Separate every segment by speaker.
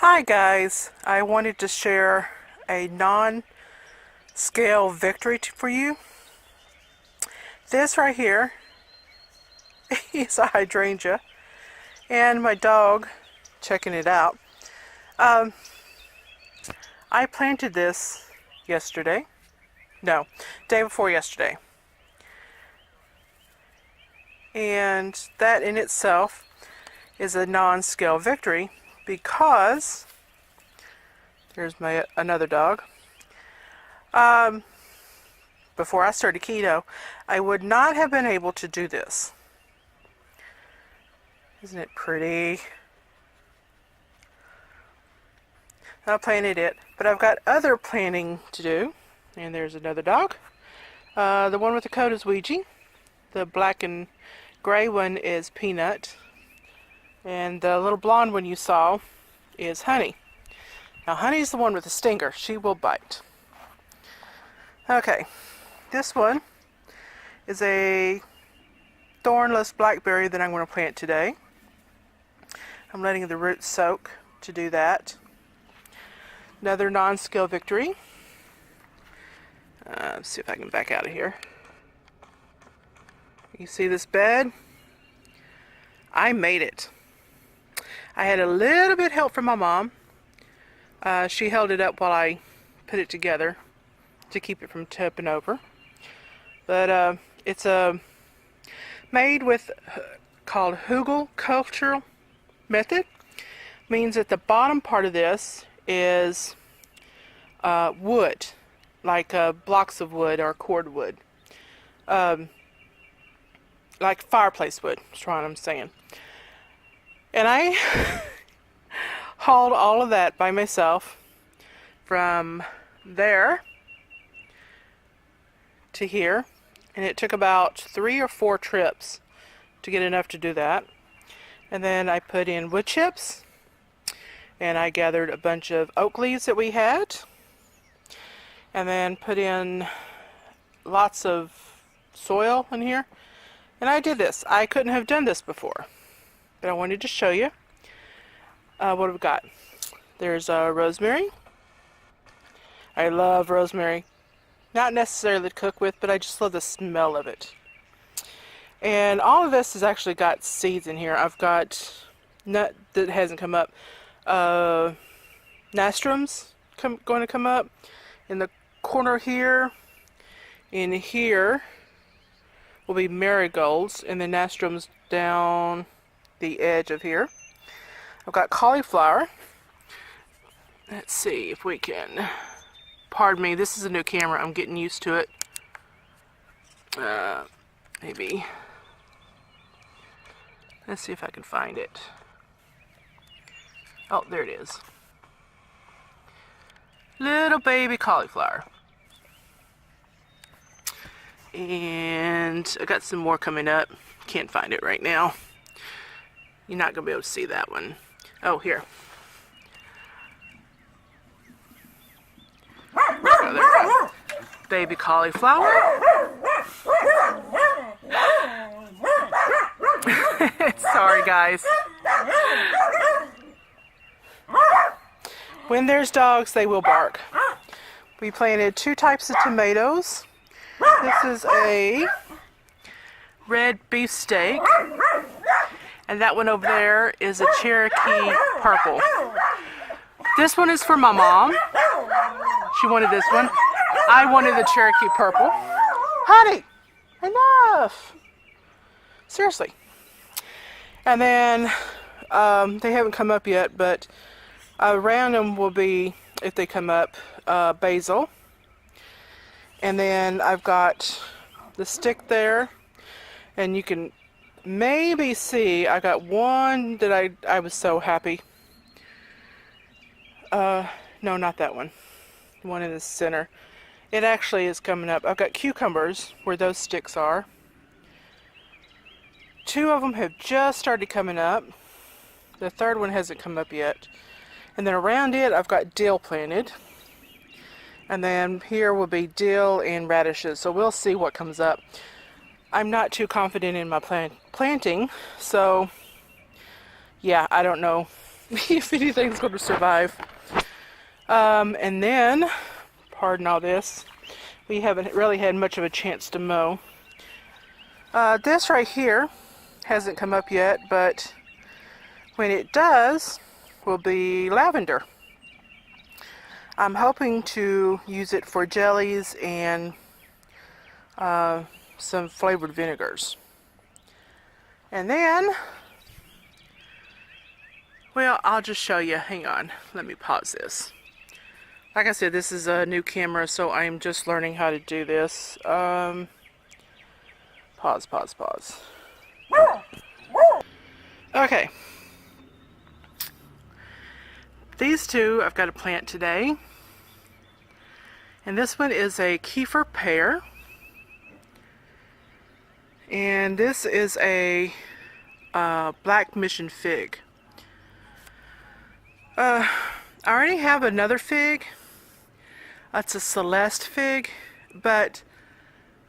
Speaker 1: Hi guys, I wanted to share a non-scale victory for you. This right here is a hydrangea and my dog checking it out. I planted this yesterday. No, day before yesterday. And that in itself is a non-scale victory because there's my another dog. Before I started keto, I would not have been able to do this. Isn't it pretty? I planted it, but I've got other planting to do. And there's another dog. The one with the coat is Ouija. The black and gray one is Peanut. And the little blonde one you saw is Honey. Now Honey's the one with the stinger. She will bite. Okay, this one is a thornless blackberry that I'm going to plant today. I'm letting the roots soak to do that. Another non-scale victory. Let's see if I can back out of here. You see this bed? I made it. I had a little bit help from my mom. She held it up while I put it together to keep it from tipping over. But it's made with called Hugel cultural method. Means that the bottom part of this is wood, like blocks of wood or cord wood, like fireplace wood. That's what I'm saying. And I hauled all of that by myself from there to here, and it took about 3 or 4 trips to get enough to do that. And then I put in wood chips, and I gathered a bunch of oak leaves that we had, and then put in lots of soil in here. And I did this. I couldn't have done this before, but I wanted to show you what we've got. There's rosemary. I love rosemary. Not necessarily to cook with, but I just love the smell of it. And all of this has actually got seeds in here. I've got nut that hasn't come up. Nastrums going to come up in the corner here. In here will be marigolds, and the nastrums down the edge of here. I've got cauliflower. Let's see if we can. Pardon me, this is a new camera. I'm getting used to it. Maybe. Let's see if I can find it. Oh, there it is. Little baby cauliflower. And I got some more coming up. Can't find it right now. You're not going to be able to see that one. Oh, here. Oh, there we go. Baby cauliflower. Sorry, guys. When there's dogs, they will bark. We planted 2 types of tomatoes. This is a red beefsteak, and that one over there is a Cherokee purple. This one is for my mom. She wanted this one. I wanted the Cherokee purple. Honey, enough. Seriously. And then they haven't come up yet, but around them will be, if they come up, basil. And then I've got the stick there, and you can maybe see I got one that I was so happy. No, not that one. The one in the center. It actually is coming up. I've got cucumbers where those sticks are. 2 of them have just started coming up. The third one hasn't come up yet. And then around it I've got dill planted. And then here will be dill and radishes. So we'll see what comes up. I'm not too confident in my planting. So yeah, I don't know if anything's going to survive. And then, pardon all this, we haven't really had much of a chance to mow. This right here hasn't come up yet, but when it does, will be lavender. I'm hoping to use it for jellies and some flavored vinegars. And then, well, I'll just show you. Hang on, let me pause this. Like I said, this is a new camera, so I'm just learning how to do this. Pause. Okay. These two I've got to plant today. And this one is a kefir pear. And this is a black mission fig. I already have another fig. That's a Celeste fig, but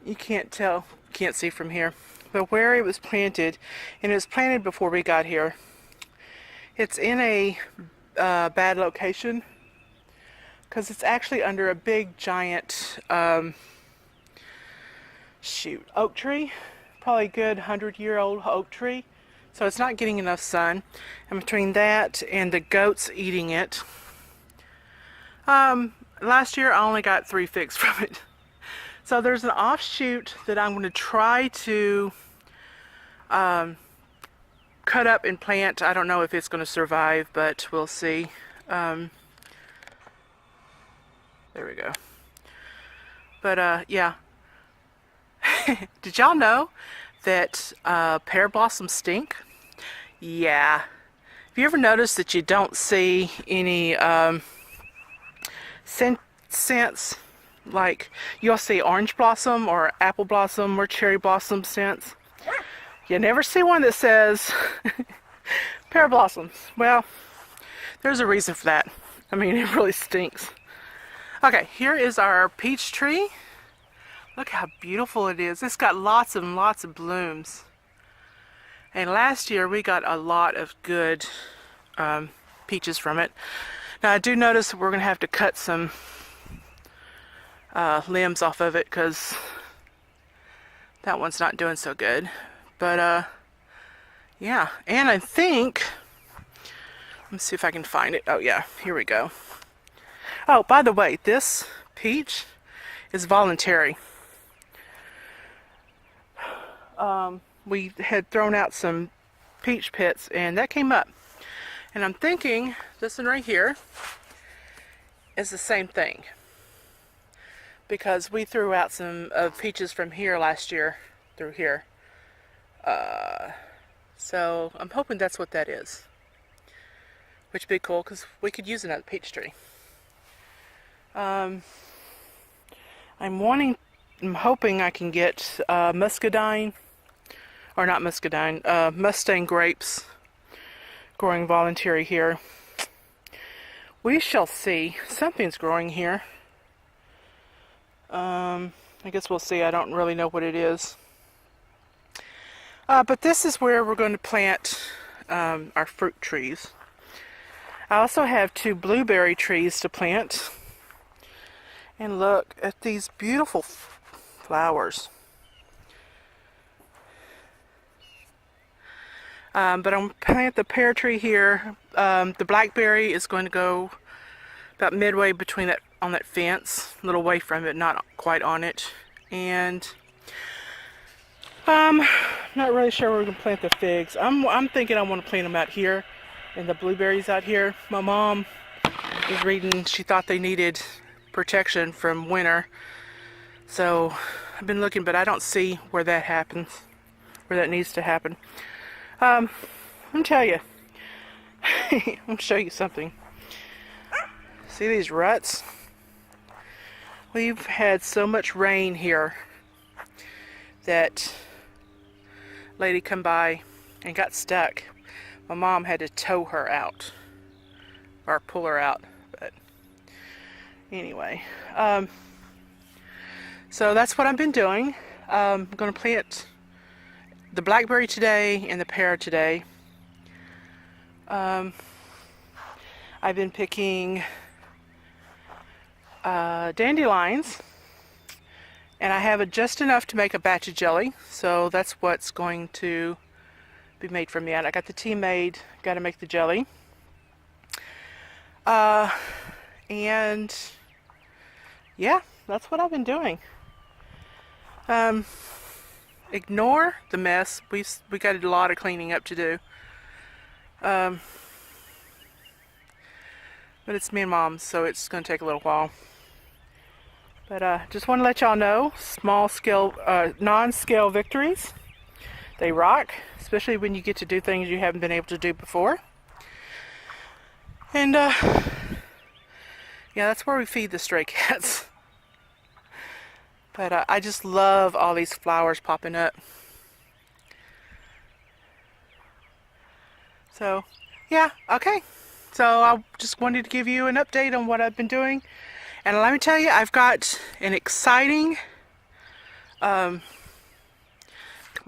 Speaker 1: you can't tell, can't see from here. But where it was planted, and it was planted before we got here, it's in a bad location because it's actually under a big giant oak tree, probably a good 100-year-old oak tree. So it's not getting enough sun, and between that and the goats eating it, last year I only got 3 figs from it. So there's an offshoot that I'm going to try to cut up and plant. I don't know if it's going to survive, but we'll see. There we go. But yeah. Did y'all know that pear blossoms stink? Yeah. Have you ever noticed that you don't see any scents? Like, you'll see orange blossom or apple blossom or cherry blossom scents. You never see one that says pear blossoms. Well, there's a reason for that. I mean, it really stinks. Okay, here is our peach tree. Look how beautiful it is. It's got lots and lots of blooms. And last year we got a lot of good peaches from it. Now I do notice that we're going to have to cut some limbs off of it because that one's not doing so good. But yeah, and I think, let's see if I can find it. Oh yeah, here we go. Oh, by the way, this peach is voluntary. We had thrown out some peach pits and that came up. And I'm thinking this one right here is the same thing, because we threw out some peaches from here last year through here. So I'm hoping that's what that is, which would be cool because we could use another peach tree. I'm hoping I can get muscadine, or not muscadine, Mustang grapes growing voluntary here. We shall see. Something's growing here. I guess we'll see. I don't really know what it is. But this is where we're going to plant our fruit trees. I also have 2 blueberry trees to plant. And look at these beautiful flowers. But I'm going to plant the pear tree here. The blackberry is going to go about midway between that, on that fence, a little away from it, not quite on it. And not really sure where we're going to plant the figs. I'm thinking I want to plant them out here, and the blueberries out here. My mom was reading, she thought they needed protection from winter. So I've been looking, but I don't see where that happens, where that needs to happen. Let me tell you. I'm going to show you something. See these ruts? We've had so much rain here that lady come by and got stuck. My mom had to tow her out, or pull her out. But anyway, so that's what I've been doing. I'm going to plant the blackberry today and the pear today. I've been picking dandelions, and I have just enough to make a batch of jelly, so that's what's going to be made from that. I got the tea made, got to make the jelly. And yeah, that's what I've been doing. Ignore the mess. We got a lot of cleaning up to do. But it's me and Mom, so it's going to take a little while. But just want to let y'all know, small scale, non-scale victories, they rock, especially when you get to do things you haven't been able to do before. And yeah, that's where we feed the stray cats. But I just love all these flowers popping up. So yeah, okay. So I just wanted to give you an update on what I've been doing. And let me tell you, I've got an exciting, come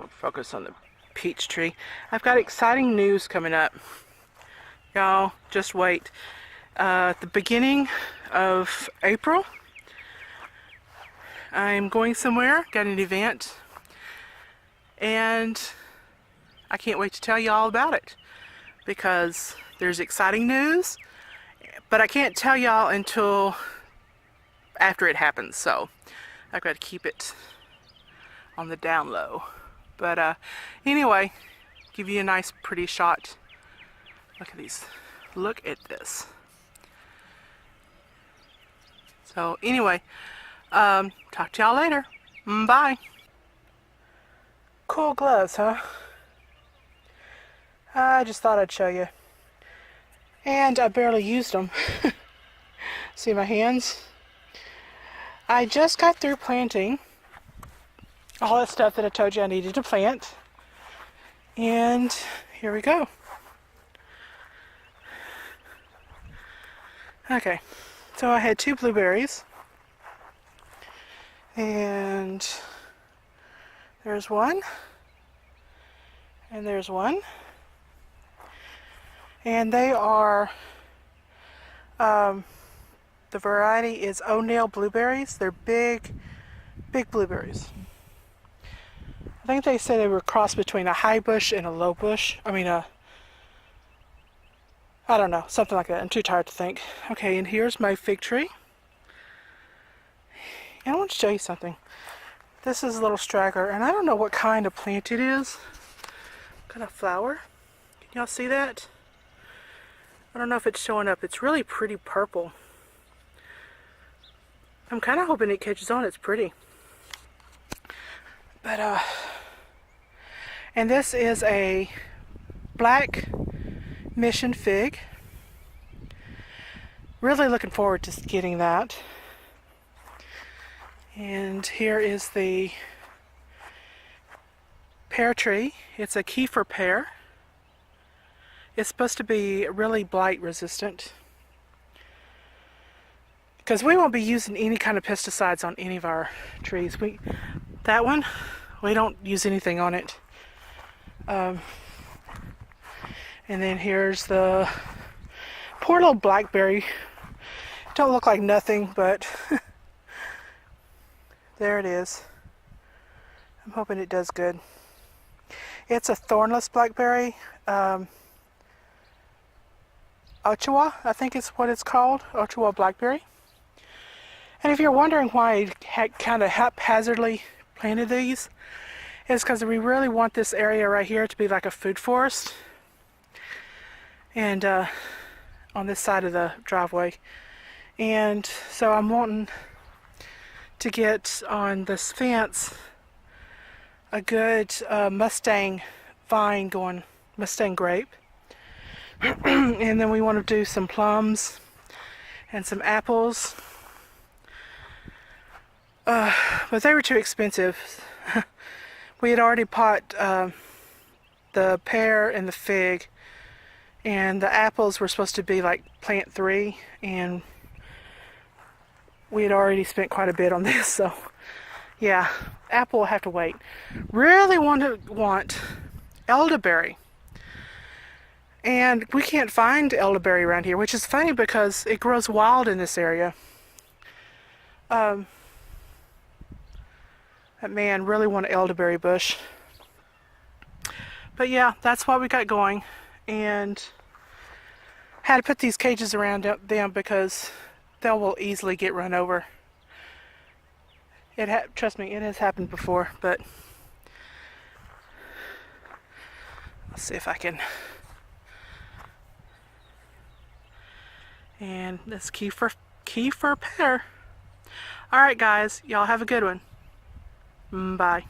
Speaker 1: on, focus on the peach tree. I've got exciting news coming up. Y'all, just wait. At the beginning of April, I'm going somewhere, got an event, and I can't wait to tell you all about it, because there's exciting news, but I can't tell y'all until after it happens, so I've got to keep it on the down low. But anyway, give you a nice pretty shot. Look at these. Look at this. So anyway, talk to y'all later. Bye. Cool gloves, huh? I just thought I'd show you. And I barely used them. See my hands? I just got through planting all that stuff that I told you I needed to plant. And here we go. Okay, so I had 2 blueberries. And there's one. And there's one. And they are, the variety is O'Neill blueberries. They're big, big blueberries. I think they said they were crossed between a high bush and a low bush. I mean, I don't know, something like that. I'm too tired to think. Okay, and here's my fig tree. And I want to show you something. This is a little straggler, and I don't know what kind of plant it is. What kind of flower? Can y'all see that? I don't know if it's showing up. It's really pretty purple. I'm kind of hoping it catches on. It's pretty. But, and this is a black mission fig. Really looking forward to getting that. And here is the pear tree. It's a kefir pear. It's supposed to be really blight resistant, because we won't be using any kind of pesticides on any of our trees. That one, we don't use anything on it. And then here's the poor little blackberry. Don't look like nothing, but there it is. I'm hoping it does good. It's a thornless blackberry. Ochoa, I think is what it's called, Ochoa blackberry. And if you're wondering why I kind of haphazardly planted these, it's because we really want this area right here to be like a food forest. And on this side of the driveway. And so I'm wanting to get on this fence a good Mustang vine going, Mustang grape. And then we want to do some plums and some apples. But they were too expensive. We had already bought the pear and the fig, and the apples were supposed to be like plant 3, and we had already spent quite a bit on this, so yeah, apple will have to wait. Really want elderberry. And we can't find elderberry around here, which is funny because it grows wild in this area. That man really wanted elderberry bush. But yeah, that's what we got going. And had to put these cages around them because they will easily get run over. Trust me, it has happened before, but let's see if I can. And this key for pear. All right, guys, y'all have a good one. Bye.